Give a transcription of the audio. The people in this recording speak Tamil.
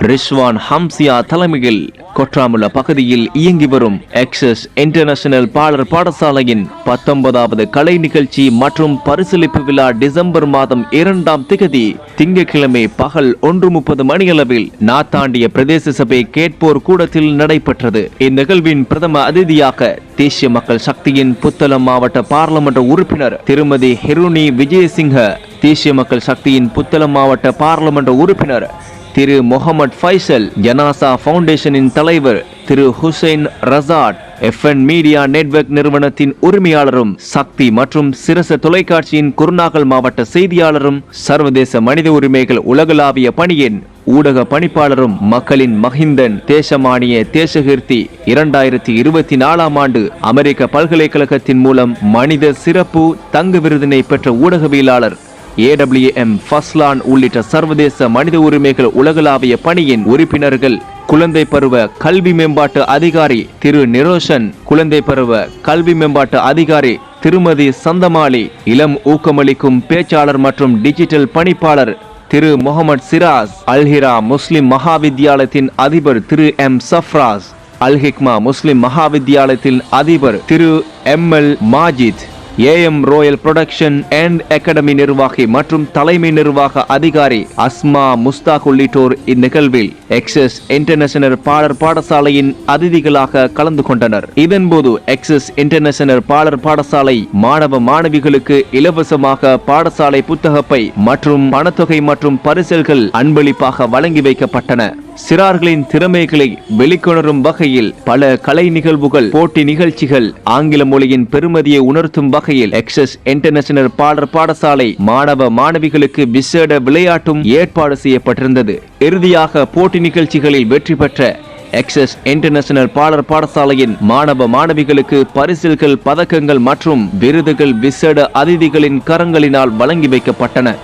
ரிஸ்வான் ஹம்சியா தலைமையில் கொற்றாமுல பகுதியில் இயங்கி வரும் எக்ஸஸ் இன்டர்நேஷனல் பாலர் பாடசாலையின் 19வது கலை நிகழ்ச்சி மற்றும் பரிசளிப்பு விழா டிசம்பர் மாதம் 2ஆம் திகதி திங்கட்கிழமை பகல் 1:30 மணியளவில் நாத்தாண்டிய பிரதேச சபை கேட்போர் கூடத்தில் நடைபெற்றது. இந்நிகழ்வின் பிரதம அதிதியாக தேசிய மக்கள் சக்தியின் புத்தளம் மாவட்ட பாராளுமன்ற உறுப்பினர் திருமதி ஹிருனி விஜயசிங்க, தேசிய மக்கள் சக்தியின் புத்தளம் மாவட்ட பாராளுமன்ற உறுப்பினர் திரு முகமது ஃபைசல், ஜனாசா ஃபவுண்டேஷனின் தலைவர் திரு Hussain Rasad, FN media network நிறுவனத்தின் உரிமையாளரும் சக்தி மற்றும் சிரச தொலைக்காட்சியின் குருநாகல் மாவட்ட செய்தியாளரும் சர்வதேச மனித உரிமைகள் உலகளாவிய பணியின் ஊடக பணிப்பாளரும் மக்களின் மஹிந்தன் தேசமானிய தேசகீர்த்தி 2024ஆம் ஆண்டு அமெரிக்க பல்கலைக்கழகத்தின் மூலம் மனித சிறப்பு தங்க விருதினை பெற்ற ஊடகவியலாளர் AWM ஃபஸ்லான் உள்ளிட்ட சர்வதேச மனித உரிமைகள் உலகளாவிய பணியின் உறுப்பினர்கள், குழந்தை பருவ கல்வி மேம்பாட்டு அதிகாரி திரு நிரோஷன், குழந்தை பருவ கல்வி மேம்பாட்டு அதிகாரி திருமதி சந்தமாலி, இளம் ஊக்கமளிக்கும் பேச்சாளர் மற்றும் டிஜிட்டல் பணிப்பாளர் திரு முகமது சிராஸ், அல்ஹிரா முஸ்லிம் மகாவித்யாலயத்தின் அதிபர் திரு M சஃப்ராஸ், அல்ஹிக்மா முஸ்லிம் மகாவித்யாலயத்தின் அதிபர் திரு ML Majid, AM Royal production and academy நிர்வாகி மற்றும் தலைமை நிர்வாக அதிகாரி அஸ்மா முஸ்தாக் உள்ளிட்டோர் இந்நிகழ்வில் எக்ஸஸ் இன்டர்நேஷனல் பாலர் பாடசாலையின் அதிதிகளாக கலந்து கொண்டனர். இதன்போது எக்ஸஸ் இன்டர்நேஷனல் பாலர் பாடசாலை மாணவ மாணவிகளுக்கு இலவசமாக பாடசாலை புத்தகப்பை மற்றும் பணத்தொகை மற்றும் பரிசல்கள் அன்பளிப்பாக வழங்கி வைக்கப்பட்டன. சிறார்களின் திறமைகளை வெளிக்கொணரும் வகையில் பல கலை நிகழ்வுகள், போட்டி நிகழ்ச்சிகள், ஆங்கில மொழியின் பெருமதியை உணர்த்தும் வகையில் எக்ஸஸ் இன்டர்நேஷனல் பாலர் பாடசாலை மாணவ மாணவிகளுக்கு விசேட விளையாட்டும் ஏற்பாடு செய்யப்பட்டிருந்தது. இறுதியாக போட்டி நிகழ்ச்சிகளில் வெற்றி பெற்ற எக்ஸஸ் இன்டர்நேஷனல் பாலர் பாடசாலையின் மாணவ மாணவிகளுக்கு பரிசில்கள், பதக்கங்கள் மற்றும் விருதுகள் விசேட அதிதிகளின் கரங்களினால் வழங்கி வைக்கப்பட்டன.